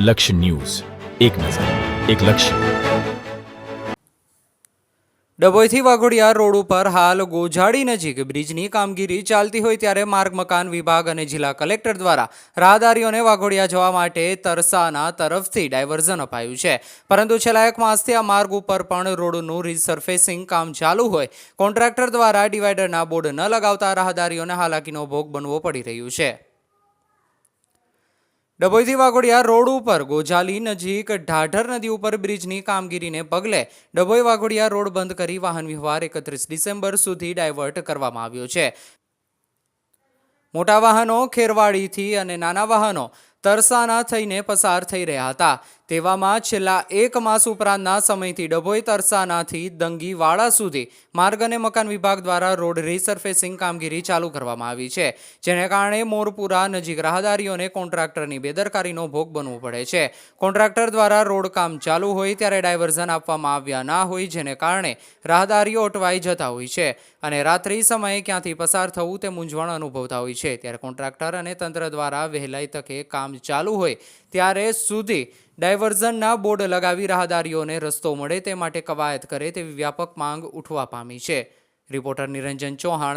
લક્ષ્ય ન્યૂઝ, એક નજર, એક લક્ષ્ય. ડભોઈથી વાઘોડિયા રોડ ઉપર હાલ ગોઝાડી નજીક બ્રિજની કામગીરી ચાલતી હોય ત્યારે માર્ગ મકાન વિભાગ અને જિલ્લા કલેક્ટર દ્વારા રાહદારીઓને વાઘોડિયા જવા માટે તરસાના તરફથી ડાયવર્ઝન અપાયું છે. પરંતુ છેલ્લા 1 માસથી આ માર્ગ ઉપર પણ રોડનું રીસર્ફેસિંગ કામ ચાલુ હોય કોન્ટ્રાક્ટર દ્વારા ડિવાઈડરના બોર્ડ ન લગાવતા રાહદારીઓને હાલાકીનો ભોગ બનવો પડી રહ્યું છે. ડભોઈથી વાઘોડિયા રોડ ઉપર ગોઝાલી નજીક ઢાઢર નદી ઉપર બ્રિજની કામગીરીને પગલે ડભોઈ વાઘોડિયા રોડ બંધ કરી વાહન વ્યવહાર 31 ડિસેમ્બર સુધી ડાયવર્ટ કરવામાં આવ્યો છે. મોટા વાહનો ખેરવાડીથી અને નાના વાહનો તરસાના થઈને પસાર થઈ રહ્યા હતા. તેવામાં છેલ્લા 1 માસ ઉપરાંતના સમયથી ડભોઈ તરસાનાથી દંગીવાડા સુધી માર્ગ અને મકાન વિભાગ દ્વારા રોડ રીસર્ફેસિંગ કામગીરી ચાલુ કરવામાં આવી છે, જેને કારણે મોરપુરા નજીક રાહદારીઓને કોન્ટ્રાક્ટરની બેદરકારીનો ભોગ બનવો પડે છે. કોન્ટ્રાક્ટર દ્વારા રોડ કામ ચાલુ હોય ત્યારે ડાયવર્ઝન આપવામાં આવ્યા ના હોય, જેને કારણે રાહદારીઓ અટવાઈ જતા હોય છે અને રાત્રિ સમયે ક્યાંથી પસાર થવું તે મૂંઝવણ અનુભવતા હોય છે. ત્યારે કોન્ટ્રાક્ટર અને તંત્ર દ્વારા વહેલાઈ તકે કામ ચાલુ હોય ત્યારે સુધી ડાયવર્ઝનના બોર્ડ લગાવી રાહદારીઓને રસ્તો મળે તે માટે કવાયત કરે તેવી વ્યાપક માંગ ઉઠવા પામી છે. રિપોર્ટર નિરંજન ચૌહાણ.